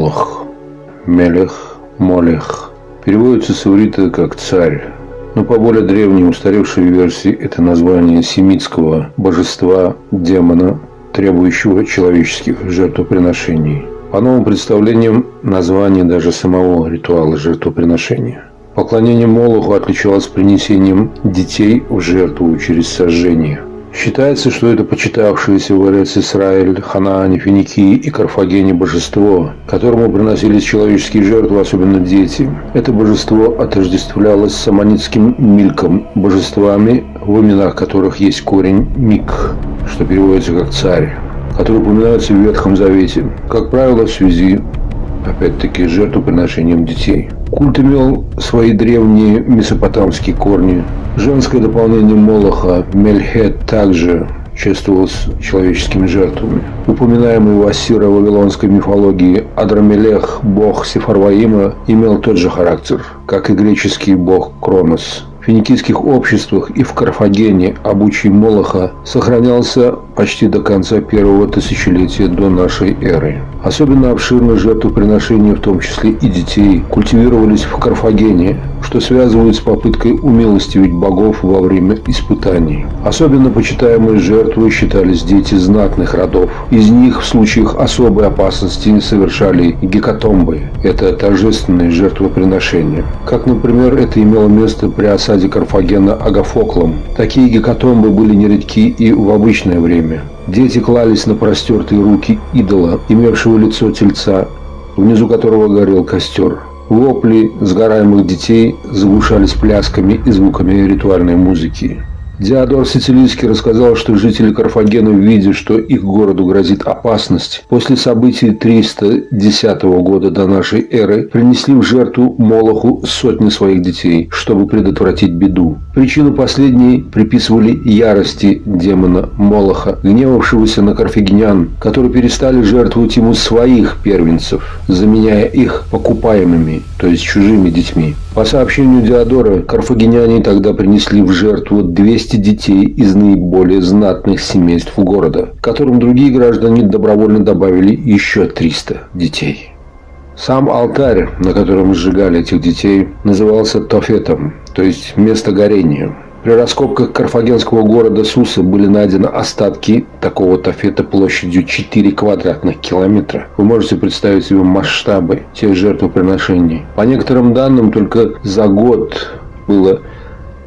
Молох, Мелех, Молех. Переводится с иврита как «царь». Но по более древней устаревшей версии это название семитского божества демона, требующего человеческих жертвоприношений. По новым представлениям, название даже самого ритуала жертвоприношения. Поклонение Молоху отличалось принесением детей в жертву через сожжение. Считается, что это почитавшееся в Эрец-Исраэль, Ханаане, Финикии и Карфагене божество, которому приносились человеческие жертвы, особенно дети. Это божество отождествлялось с аммонитским Милком, божествами, в именах которых есть корень Мик, что переводится как «царь», который упоминается в Ветхом Завете, как правило, в связи, опять-таки, с жертвоприношением детей. Культ имел свои древние месопотамские корни. Женское дополнение Молоха, Мельхет, также чествовалось человеческими жертвами. Упоминаемый в ассиро-вавилонской мифологии Адрамелех, бог Сефарваима, имел тот же характер, как и греческий бог Кронос. В финикийских обществах и в Карфагене обычай Молоха сохранялся почти до конца первого тысячелетия до нашей эры. Особенно обширно жертвоприношения, в том числе и детей, культивировались в Карфагене, что связывают с попыткой умилостивить богов во время испытаний. Особенно почитаемой жертвой считались дети знатных родов. Из них в случаях особой опасности совершали гекатомбы. Это торжественные жертвоприношения. Как, например, это имело место при осаде Карфагена Агафоклом. Такие гекатомбы были нередки и в обычное время. Дети клались на простертые руки идола, имевшего лицо тельца, внизу которого горел костер. Вопли сгораемых детей заглушались плясками и звуками ритуальной музыки. Диодор Сицилийский рассказал, что жители Карфагена, видя, что их городу грозит опасность, после событий 310 года до нашей эры принесли в жертву Молоху сотни своих детей, чтобы предотвратить беду. Причину последней приписывали ярости демона Молоха, гневавшегося на карфагенян, которые перестали жертвовать ему своих первенцев, заменяя их покупаемыми, то есть чужими детьми. По сообщению Диодора, карфагеняне тогда принесли в жертву 200 детей из наиболее знатных семейств города, которым другие граждане добровольно добавили еще 300 детей. Сам алтарь, на котором сжигали этих детей, назывался Тофетом, то есть место горения. При раскопках карфагенского города Суса были найдены остатки такого Тофета площадью 4 квадратных километра. Вы можете представить себе масштабы тех жертвоприношений. По некоторым данным, только за год было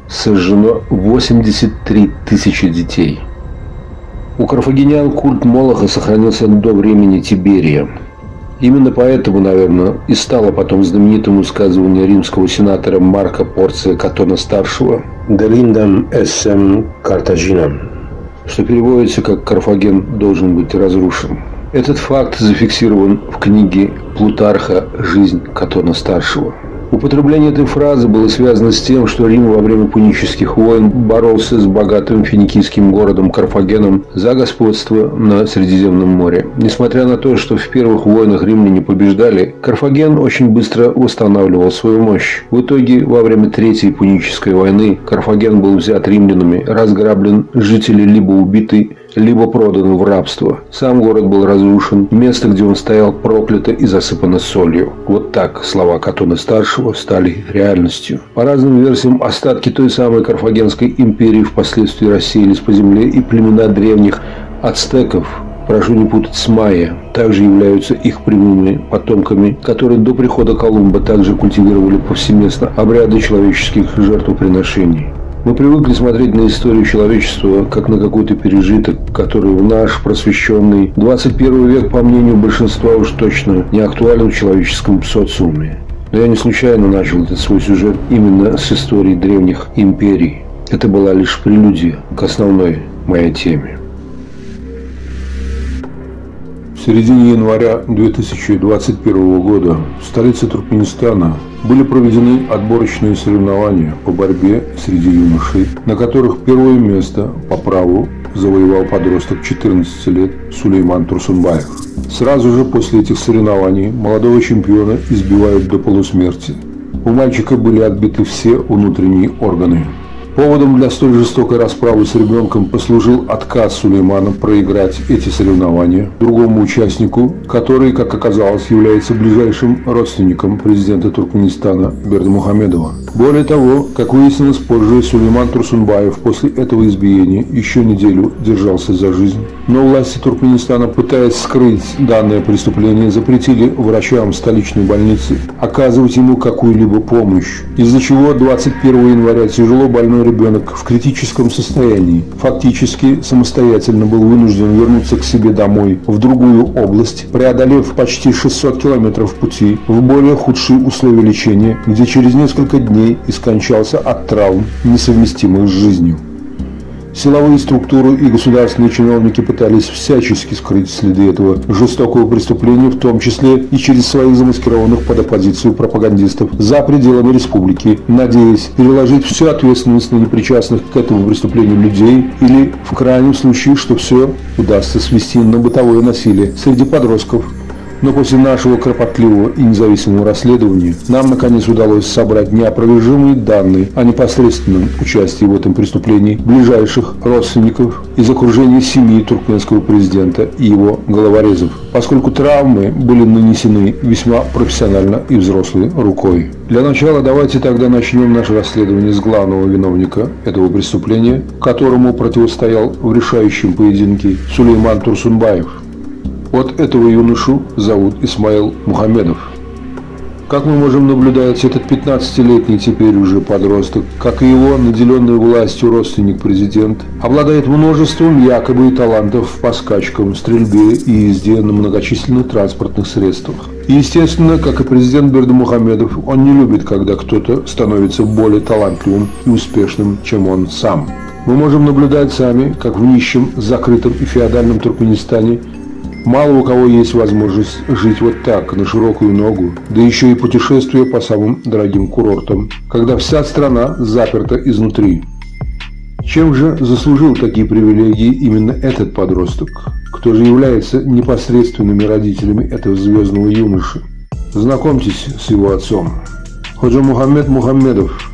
сожжено 83 тысячи детей. У карфагенян культ Молоха сохранился до времени Тиберия. Именно поэтому, наверное, и стало потом знаменитым высказывание римского сенатора Марка Порция Катона-старшего «Делиндам эссем Картагинам», что переводится как «Карфаген должен быть разрушен». Этот факт зафиксирован в книге Плутарха «Жизнь Катона-старшего». Употребление этой фразы было связано с тем, что Рим во время пунических войн боролся с богатым финикийским городом Карфагеном за господство на Средиземном море. Несмотря на то, что в первых войнах римляне побеждали, Карфаген очень быстро восстанавливал свою мощь. В итоге, во время Третьей пунической войны, Карфаген был взят римлянами, разграблен, жители либо убиты, либо проданы в рабство. Сам город был разрушен, место, где он стоял, проклято и засыпано солью. Вот так слова Катона-старшего стали реальностью. По разным версиям, остатки той самой Карфагенской империи впоследствии рассеялись по земле, и племена древних ацтеков, прошу не путать с майя, также являются их прямыми потомками, которые до прихода Колумба также культивировали повсеместно обряды человеческих жертвоприношений. Мы привыкли смотреть на историю человечества как на какой-то пережиток, который в наш просвещенный 21 век, по мнению большинства, уж точно не актуален в человеческом социуме. Но я не случайно начал этот свой сюжет именно с истории древних империй. Это была лишь прелюдия к основной моей теме. В середине января 2021 года в столице Туркменистана были проведены отборочные соревнования по борьбе среди юношей, на которых первое место по праву завоевал подросток 14 лет Сулейман Турсунбаев. Сразу же после этих соревнований молодого чемпиона избивают до полусмерти. У мальчика были отбиты все внутренние органы. Поводом для столь жестокой расправы с ребенком послужил отказ Сулеймана проиграть эти соревнования другому участнику, который, как оказалось, является ближайшим родственником президента Туркменистана Бердымухамедова. Более того, как выяснилось позже, Сулейман Турсунбаев после этого избиения еще неделю держался за жизнь. Но власти Туркменистана, пытаясь скрыть данное преступление, запретили врачам столичной больницы оказывать ему какую-либо помощь, из-за чего 21 января тяжело больной ребенок в критическом состоянии фактически самостоятельно был вынужден вернуться к себе домой в другую область, преодолев почти 600 километров пути в более худшие условия лечения, где через несколько дней и скончался от травм, несовместимых с жизнью. Силовые структуры и государственные чиновники пытались всячески скрыть следы этого жестокого преступления, в том числе и через своих замаскированных под оппозицию пропагандистов за пределами республики, надеясь переложить всю ответственность на непричастных к этому преступлению людей или, в крайнем случае, что все удастся свести на бытовое насилие среди подростков. Но после нашего кропотливого и независимого расследования нам наконец удалось собрать неопровержимые данные о непосредственном участии в этом преступлении ближайших родственников из окружения семьи туркменского президента и его головорезов, поскольку травмы были нанесены весьма профессионально и взрослой рукой. Для начала давайте тогда начнем наше расследование с главного виновника этого преступления, которому противостоял в решающем поединке Сулейман Турсунбаев. Вот этого юношу зовут Исмаил Мухамедов. Как мы можем наблюдать, этот 15-летний теперь уже подросток, как и его наделенный властью родственник президент, обладает множеством якобы талантов по скачкам, стрельбе и езде на многочисленных транспортных средствах. И, естественно, как и президент Бердымухамедов, он не любит, когда кто-то становится более талантливым и успешным, чем он сам. Мы можем наблюдать сами, как в нищем, закрытом и феодальном Туркменистане мало у кого есть возможность жить вот так, на широкую ногу, да еще и путешествуя по самым дорогим курортам, когда вся страна заперта изнутри. Чем же заслужил такие привилегии именно этот подросток? Кто же является непосредственными родителями этого звездного юноши? Знакомьтесь с его отцом. Ходжа Мухаммед Мухаммедов.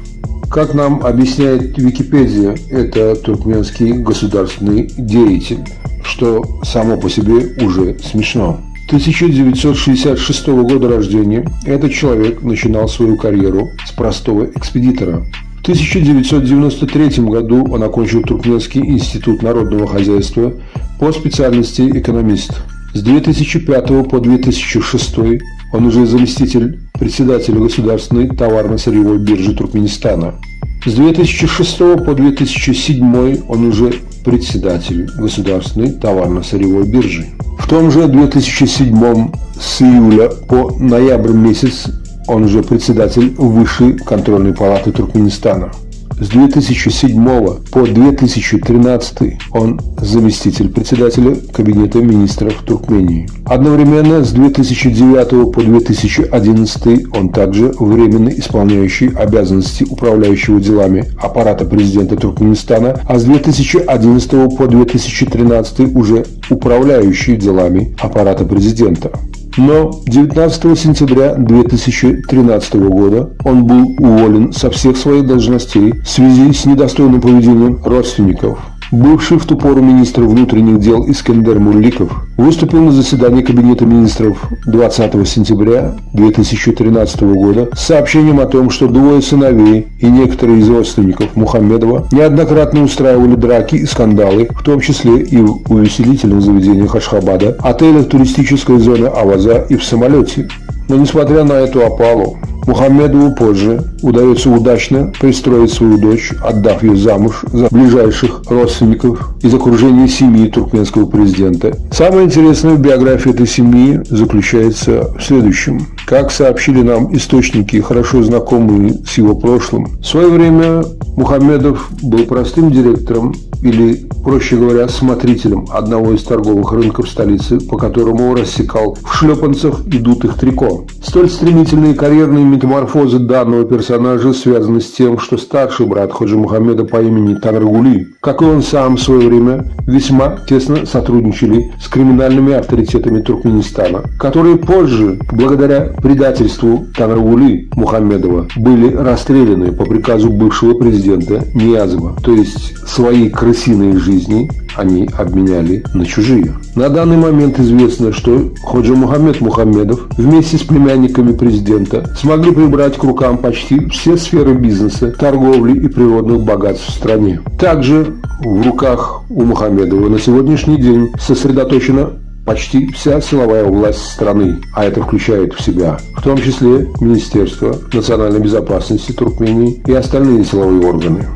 Как нам объясняет Википедия, это туркменский государственный деятель, что само по себе уже смешно. 1966 года рождения этот человек начинал свою карьеру с простого экспедитора. В 1993 году он окончил Туркменский институт народного хозяйства по специальности экономист. С 2005 по 2006 он уже заместитель председателя Государственной товарно-сырьевой биржи Туркменистана. С 2006 по 2007 он уже председатель Государственной товарно-сырьевой биржи. В том же 2007 с июля по ноябрь месяц он уже председатель Высшей контрольной палаты Туркменистана. С 2007 по 2013 он заместитель председателя Кабинета министров Туркмении. Одновременно с 2009 по 2011 он также временно исполняющий обязанности управляющего делами аппарата президента Туркменистана, а с 2011 по 2013 уже управляющий делами аппарата президента. Но 19 сентября 2013 года он был уволен со всех своих должностей в связи с недостойным поведением родственников. Бывший в ту пору министр внутренних дел Искендер Мурликов выступил на заседании Кабинета министров 20 сентября 2013 года с сообщением о том, что двое сыновей и некоторые из родственников Мухаммедова неоднократно устраивали драки и скандалы, в том числе и в увеселительных заведениях Ашхабада, отелях туристической зоны Аваза и в самолете. Но несмотря на эту опалу, Мухаммедову позже удается удачно пристроить свою дочь, отдав ее замуж за ближайших родственников из окружения семьи туркменского президента. Самое интересное в биографии этой семьи заключается в следующем. Как сообщили нам источники, хорошо знакомые с его прошлым, в свое время Мухаммедов был простым директором или, проще говоря, смотрителем одного из торговых рынков столицы, по которому он рассекал в шлепанцах и дутых трико. Столь стремительные карьерные метаморфозы данного персонажа связаны с тем, что старший брат Ходжи Мухаммеда по имени Танргули, как и он сам в свое время, весьма тесно сотрудничали с криминальными авторитетами Туркменистана, которые позже, благодаря предательству Танргули Мухаммедова были расстреляны по приказу бывшего президента Ниязова. То есть свои крысиные жизни они обменяли на чужие. На данный момент известно, что Ходжа Мухаммед Мухаммедов вместе с племянниками президента смогли прибрать к рукам почти все сферы бизнеса, торговли и природных богатств в стране. Также в руках у Мухаммедова на сегодняшний день сосредоточена почти вся силовая власть страны, а это включает в себя в том числе Министерство национальной безопасности Туркмении и остальные силовые органы.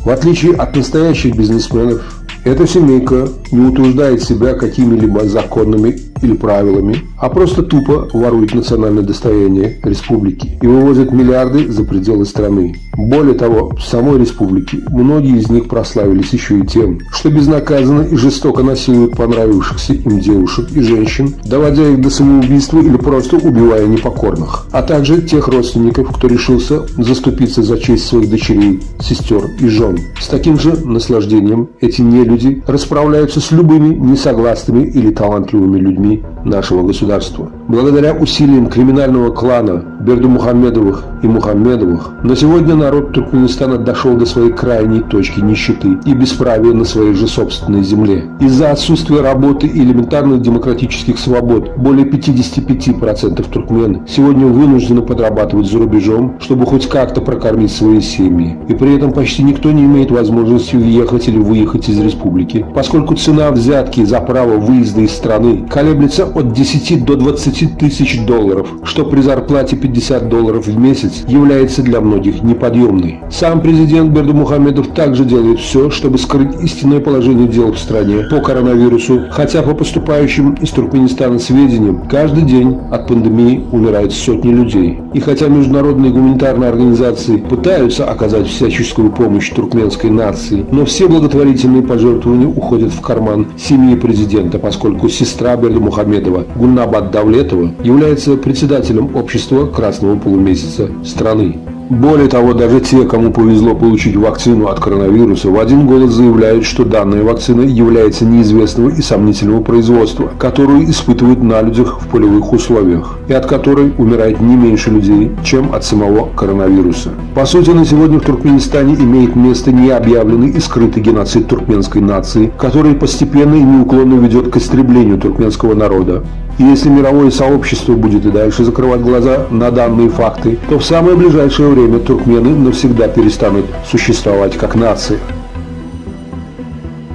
В отличие от настоящих бизнесменов, эта семейка не утруждает себя какими-либо законами или правилами, а просто тупо ворует национальное достояние республики и вывозит миллиарды за пределы страны. Более того, в самой республике многие из них прославились еще и тем, что безнаказанно и жестоко насилуют понравившихся им девушек и женщин, доводя их до самоубийства или просто убивая непокорных, а также тех родственников, кто решился заступиться за честь своих дочерей, сестер и жен. С таким же наслаждением эти нелюди расправляются с любыми несогласными или талантливыми людьми нашего государства. Благодаря усилиям криминального клана Бердымухамедовых и Мухаммедовых на сегодня народ Туркменистана дошел до своей крайней точки нищеты и бесправия на своей же собственной земле. Из-за отсутствия работы и элементарных демократических свобод более 55% туркмен сегодня вынуждены подрабатывать за рубежом, чтобы хоть как-то прокормить свои семьи. И при этом почти никто не имеет возможности въехать или выехать из республики, поскольку цена взятки за право выезда из страны колеблется от 10 до 20 тысяч долларов, что при зарплате $50 в месяц является для многих неподъемной. Сам президент Бердымухамедов также делает все, чтобы скрыть истинное положение дел в стране по коронавирусу, хотя по поступающим из Туркменистана сведениям, каждый день от пандемии умирают сотни людей. И хотя международные гуманитарные организации пытаются оказать всяческую помощь туркменской нации, но все благотворительные пожертвования уходят в карман семьи президента, поскольку сестра Бердымухамедова Гульнабад Давлетова является председателем общества Красного полумесяца страны. Более того, даже те, кому повезло получить вакцину от коронавируса, в один голос заявляют, что данная вакцина является неизвестного и сомнительного производства, которую испытывают на людях в полевых условиях, и от которой умирает не меньше людей, чем от самого коронавируса. По сути, на сегодня в Туркменистане имеет место необъявленный и скрытый геноцид туркменской нации, который постепенно и неуклонно ведет к истреблению туркменского народа. И если мировое сообщество будет и дальше закрывать глаза на данные факты, то в самое ближайшее время туркмены навсегда перестанут существовать как нация.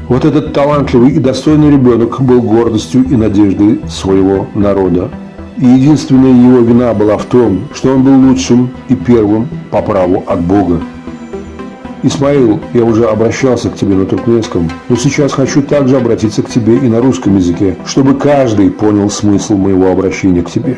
Вот этот талантливый и достойный ребенок был гордостью и надеждой своего народа. И единственная его вина была в том, что он был лучшим и первым по праву от Бога. Исмаил, я уже обращался к тебе на туркменском, но сейчас хочу также обратиться к тебе и на русском языке, чтобы каждый понял смысл моего обращения к тебе.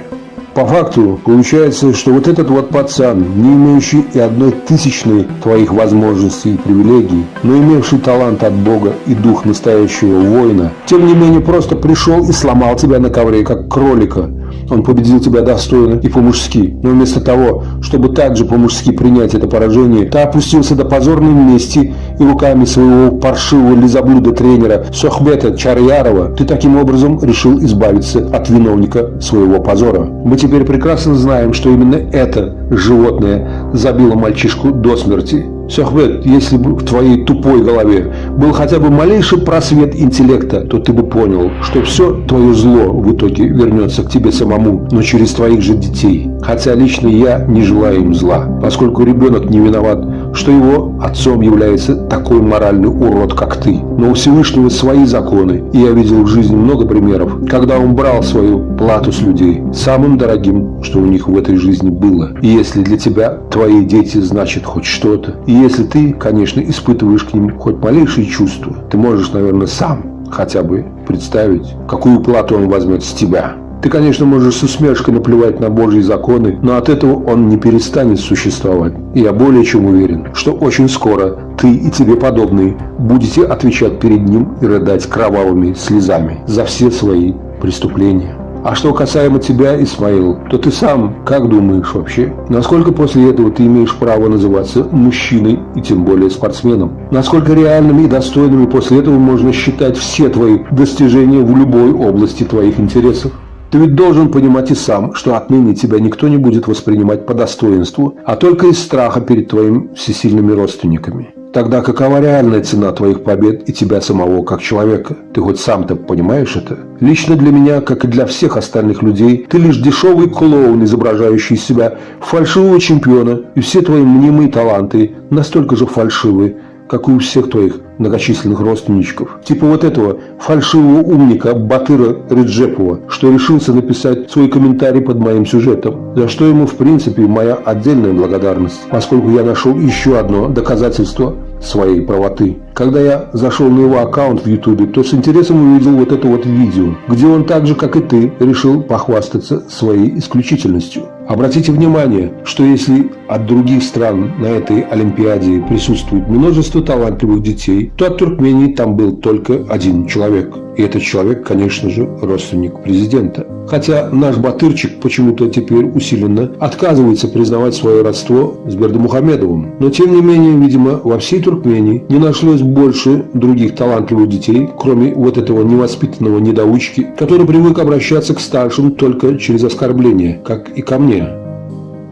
По факту получается, что вот этот вот пацан, не имеющий и 1/1000 твоих возможностей и привилегий, но имевший талант от Бога и дух настоящего воина, тем не менее просто пришел и сломал тебя на ковре, как кролика. Он победил тебя достойно и по-мужски, но вместо того, чтобы также по-мужски принять это поражение, ты опустился до позорной мести и руками своего паршивого лизоблюда-тренера Сохбета Чарьярова ты таким образом решил избавиться от виновника своего позора. Мы теперь прекрасно знаем, что именно это животное забило мальчишку до смерти. Сохбет, если бы в твоей тупой голове был хотя бы малейший просвет интеллекта, то ты бы понял, что все твое зло в итоге вернется к тебе самому, но через твоих же детей. Хотя лично я не желаю им зла, поскольку ребенок не виноват, что его отцом является такой моральный урод, как ты. Но у Всевышнего свои законы, и я видел в жизни много примеров, когда он брал свою плату с людей, самым дорогим, что у них в этой жизни было. И если для тебя твои дети значат хоть что-то, и если ты, конечно, испытываешь к ним хоть малейшие чувства, ты можешь, наверное, сам хотя бы представить, какую плату он возьмет с тебя. Ты, конечно, можешь с усмешкой наплевать на Божьи законы, но от этого он не перестанет существовать. И я более чем уверен, что очень скоро ты и тебе подобные будете отвечать перед ним и рыдать кровавыми слезами за все свои преступления. А что касаемо тебя, Исмаил, то ты сам как думаешь вообще? Насколько после этого ты имеешь право называться мужчиной и тем более спортсменом? Насколько реальными и достойными после этого можно считать все твои достижения в любой области твоих интересов? Ты ведь должен понимать и сам, что отныне тебя никто не будет воспринимать по достоинству, а только из страха перед твоими всесильными родственниками. Тогда какова реальная цена твоих побед и тебя самого как человека? Ты хоть сам-то понимаешь это? Лично для меня, как и для всех остальных людей, ты лишь дешевый клоун, изображающий из себя фальшивого чемпиона, и все твои мнимые таланты настолько же фальшивы, как и у всех твоих многочисленных родственничков. Типа вот этого фальшивого умника Батыра Реджепова, что решился написать свой комментарий под моим сюжетом, за что ему в принципе моя отдельная благодарность, поскольку я нашел еще одно доказательство своей правоты. Когда я зашел на его аккаунт в Ютубе, то с интересом увидел вот это вот видео, где он так же, как и ты, решил похвастаться своей исключительностью. Обратите внимание, что если от других стран на этой Олимпиаде присутствует множество талантливых детей, то от Туркмении там был только один человек. И этот человек, конечно же, родственник президента. Хотя наш Батырчик почему-то теперь усиленно отказывается признавать свое родство с Бердымухамедовым. Но тем не менее, видимо, во всей Туркмении не нашлось больше других талантливых детей, кроме вот этого невоспитанного недоучки, который привык обращаться к старшим только через оскорбления, как и ко мне.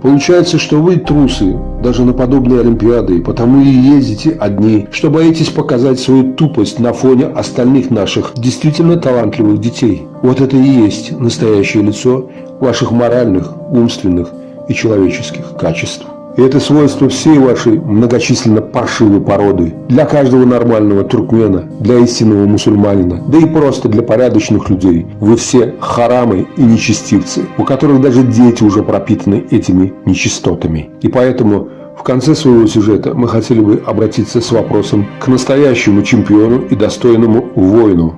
Получается, что вы трусы, даже на подобные Олимпиады, потому и ездите одни, что боитесь показать свою тупость на фоне остальных наших действительно талантливых детей. Вот это и есть настоящее лицо ваших моральных, умственных и человеческих качеств. И это свойство всей вашей многочисленно паршивой породы. Для каждого нормального туркмена, для истинного мусульманина, да и просто для порядочных людей. Вы все харамы и нечестивцы, у которых даже дети уже пропитаны этими нечистотами. И поэтому в конце своего сюжета мы хотели бы обратиться с вопросом к настоящему чемпиону и достойному воину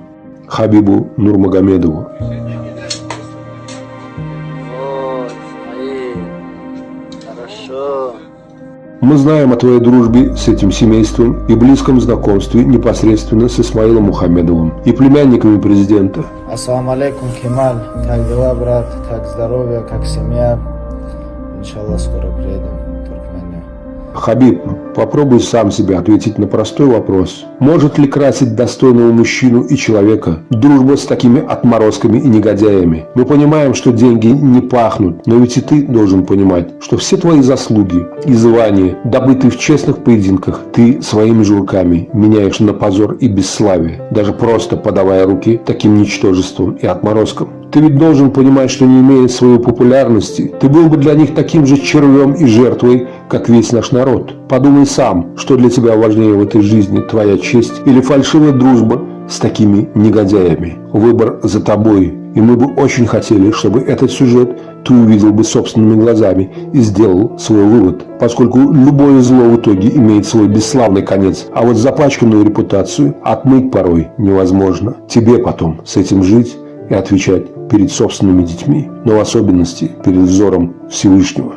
Хабибу Нурмагомедову. Мы знаем о твоей дружбе с этим семейством и близком знакомстве непосредственно с Исмаилом Мухамедовым и племянниками президента. Ассаламу алейкум, Кемаль. Как дела, брат? Как здоровье, как семья? Иншаллах, скоро приедем в Туркмению. Хабиб, попробуй сам себе ответить на простой вопрос. Может ли красить достойного мужчину и человека дружба с такими отморозками и негодяями? Мы понимаем, что деньги не пахнут, но ведь и ты должен понимать, что все твои заслуги и звания, добытые в честных поединках, ты своими же руками меняешь на позор и бесславие, даже просто подавая руки таким ничтожествам и отморозкам. Ты ведь должен понимать, что не имея своей популярности, ты был бы для них таким же червем и жертвой, как весь наш народ. Подумай сам, что для тебя важнее в этой жизни, твоя честь или фальшивая дружба с такими негодяями. Выбор за тобой, и мы бы очень хотели, чтобы этот сюжет ты увидел бы собственными глазами и сделал свой вывод, поскольку любое зло в итоге имеет свой бесславный конец, а вот запачканную репутацию отмыть порой невозможно. Тебе потом с этим жить и отвечать перед собственными детьми, но в особенности перед взором Всевышнего.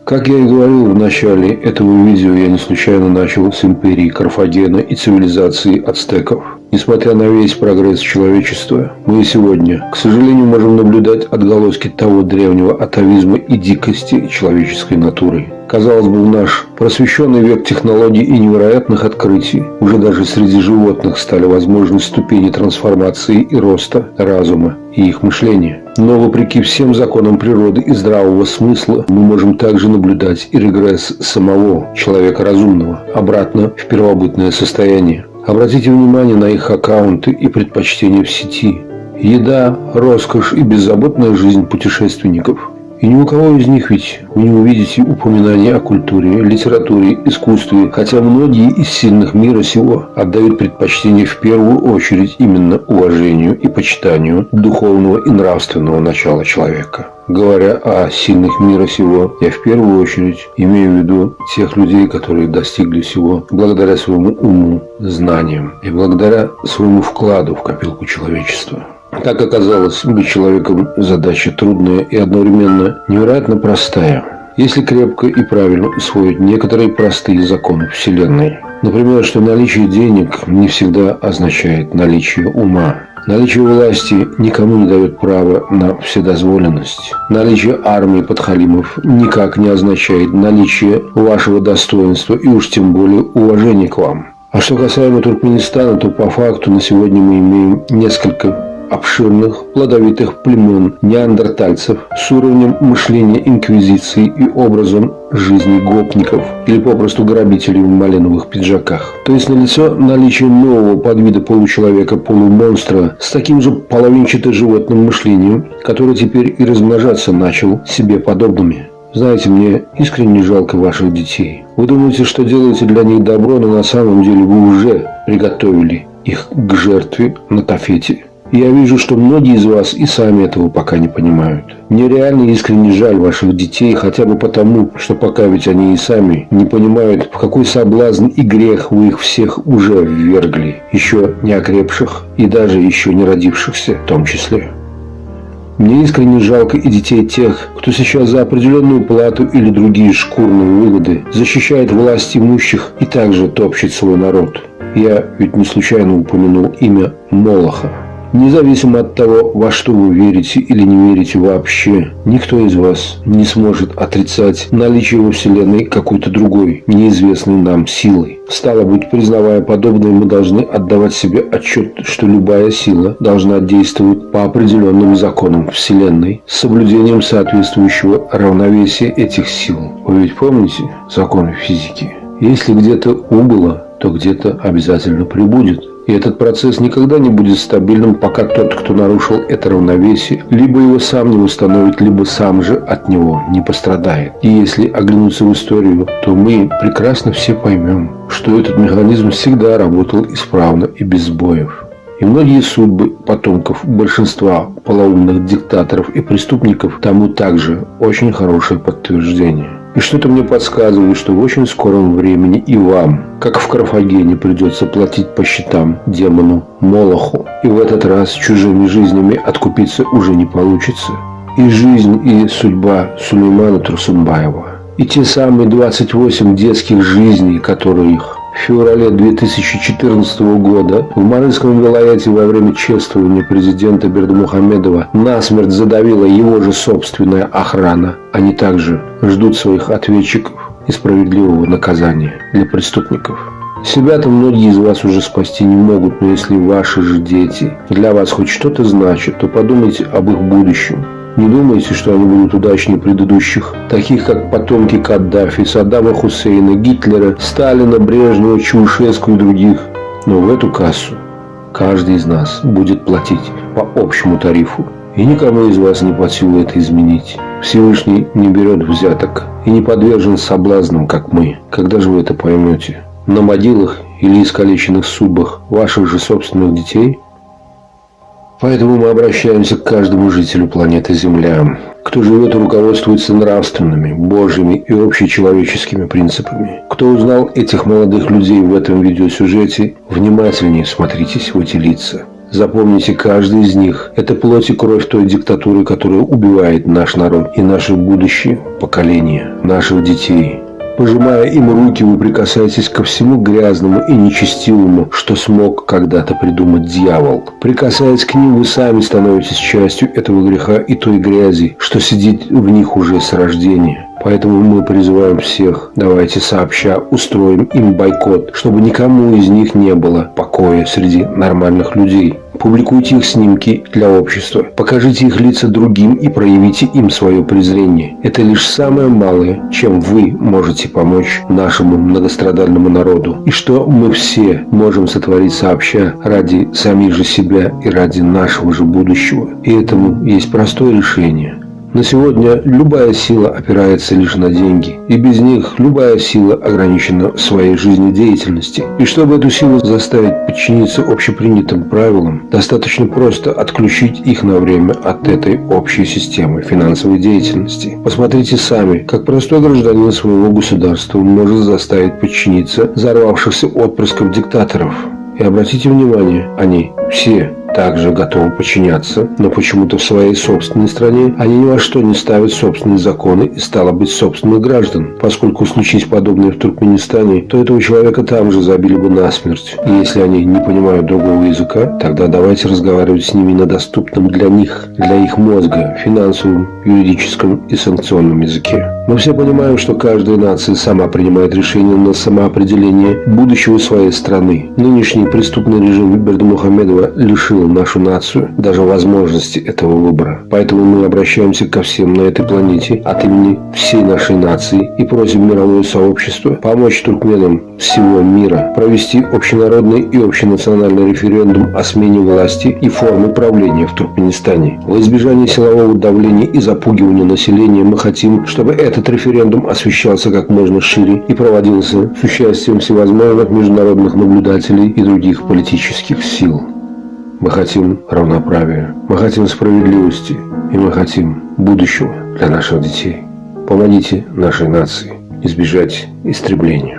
Как я и говорил в начале этого видео, я не случайно начал с империи Карфагена и цивилизации ацтеков. Несмотря на весь прогресс человечества, мы и сегодня, к сожалению, можем наблюдать отголоски того древнего атавизма и дикости человеческой натуры. Казалось бы, в наш просвещенный век технологий и невероятных открытий уже даже среди животных стали возможны ступени трансформации и роста разума и их мышления. Но вопреки всем законам природы и здравого смысла мы можем также наблюдать и регресс самого человека разумного обратно в первобытное состояние. Обратите внимание на их аккаунты и предпочтения в сети. Еда, роскошь и беззаботная жизнь путешественников. И ни у кого из них ведь вы не увидите упоминаний о культуре, литературе, искусстве, хотя многие из сильных мира сего отдают предпочтение в первую очередь именно уважению и почитанию духовного и нравственного начала человека. Говоря о сильных мира сего, я в первую очередь имею в виду тех людей, которые достигли всего благодаря своему уму, знаниям и благодаря своему вкладу в копилку человечества. Как оказалось, быть человеком – задача трудная и одновременно невероятно простая, если крепко и правильно усвоить некоторые простые законы Вселенной. Например, что наличие денег не всегда означает наличие ума. Наличие власти никому не дает права на вседозволенность. Наличие армии подхалимов никак не означает наличие вашего достоинства и уж тем более уважения к вам. А что касаемо Туркменистана, то по факту на сегодня мы имеем несколько обширных, плодовитых племен неандертальцев с уровнем мышления инквизиции и образом жизни гопников или попросту грабителей в малиновых пиджаках. То есть налицо наличие нового подвида получеловека-полумонстра с таким же половинчато-животным мышлением, который теперь и размножаться начал себе подобными. Знаете, мне искренне жалко ваших детей. Вы думаете, что делаете для них добро, но на самом деле вы уже приготовили их к жертве на тафете. И я вижу, что многие из вас и сами этого пока не понимают. Мне реально искренне жаль ваших детей, хотя бы потому, что пока ведь они и сами не понимают, в какой соблазн и грех вы их всех уже ввергли, еще не окрепших и даже еще не родившихся в том числе. Мне искренне жалко и детей тех, кто сейчас за определенную плату или другие шкурные выгоды защищает власть имущих и также топчет свой народ. Я ведь не случайно упомянул имя Молоха. Независимо от того, во что вы верите или не верите вообще, никто из вас не сможет отрицать наличие во Вселенной какой-то другой, неизвестной нам силы. Стало быть, признавая подобное, мы должны отдавать себе отчет, что любая сила должна действовать по определенным законам Вселенной с соблюдением соответствующего равновесия этих сил. Вы ведь помните законы физики? Если где-то убыло, то где-то обязательно прибудет. И этот процесс никогда не будет стабильным, пока тот, кто нарушил это равновесие, либо его сам не восстановит, либо сам же от него не пострадает. И если оглянуться в историю, то мы прекрасно все поймем, что этот механизм всегда работал исправно и без сбоев. И многие судьбы потомков большинства полоумных диктаторов и преступников тому также очень хорошее подтверждение. И что-то мне подсказывает, что в очень скором времени и вам, как в Карфагене, придется платить по счетам демону Молоху. И в этот раз чужими жизнями откупиться уже не получится. И жизнь, и судьба Сулеймана Турсунбаева, и те самые 28 детских жизней, которые их в феврале 2014 года в Марынском вилаяте во время чествования президента Бердымухамедова насмерть задавила его же собственная охрана. Они также ждут своих ответчиков и справедливого наказания для преступников. Себя-то многие из вас уже спасти не могут, но если ваши же дети для вас хоть что-то значат, то подумайте об их будущем. Не думайте, что они будут удачнее предыдущих, таких как потомки Каддафи, Саддама Хусейна, Гитлера, Сталина, Брежнева, Чаушеску и других. Но в эту кассу каждый из нас будет платить по общему тарифу. И никому из вас не под силу это изменить. Всевышний не берет взяток и не подвержен соблазнам, как мы. Когда же вы это поймете? На могилах или искалеченных судьбах ваших же собственных детей? Поэтому мы обращаемся к каждому жителю планеты Земля, кто живет и руководствуется нравственными, божьими и общечеловеческими принципами. Кто узнал этих молодых людей в этом видеосюжете, внимательнее всмотритесь в эти лица. Запомните, каждый из них – это плоть и кровь той диктатуры, которая убивает наш народ и наше будущее поколение, наших детей. Пожимая им руки, вы прикасаетесь ко всему грязному и нечестивому, что смог когда-то придумать дьявол. Прикасаясь к ним, вы сами становитесь частью этого греха и той грязи, что сидит в них уже с рождения. Поэтому мы призываем всех, давайте сообща устроим им бойкот, чтобы никому из них не было покоя среди нормальных людей. Публикуйте их снимки для общества, покажите их лица другим и проявите им свое презрение. Это лишь самое малое, чем вы можете помочь нашему многострадальному народу. И что мы все можем сотворить сообща ради самих же себя и ради нашего же будущего. И этому есть простое решение. На сегодня любая сила опирается лишь на деньги, и без них любая сила ограничена в своей жизнедеятельности. И чтобы эту силу заставить подчиниться общепринятым правилам, достаточно просто отключить их на время от этой общей системы финансовой деятельности. Посмотрите сами, как простой гражданин своего государства может заставить подчиниться взорвавшихся отпрысков диктаторов. И обратите внимание, они все также готовы подчиняться, но почему-то в своей собственной стране они ни во что не ставят собственные законы и, стало быть, собственных граждан. Поскольку случись подобное в Туркменистане, то этого человека там же забили бы насмерть. И если они не понимают другого языка, тогда давайте разговаривать с ними на доступном для них, для их мозга, финансовом, юридическом и санкционном языке. Мы все понимаем, что каждая нация сама принимает решение на самоопределение будущего своей страны. Нынешний преступный режим Бердымухамедова лишил лишил нашу нацию даже возможности этого выбора. Поэтому мы обращаемся ко всем на этой планете от имени всей нашей нации и просим мировое сообщество помочь туркменам всего мира провести общенародный и общенациональный референдум о смене власти и формы правления в Туркменистане. Во избежание силового давления и запугивания населения мы хотим, чтобы этот референдум освещался как можно шире и проводился с участием всевозможных международных наблюдателей и других политических сил. Мы хотим равноправия, мы хотим справедливости и мы хотим будущего для наших детей. Помогите нашей нации избежать истребления.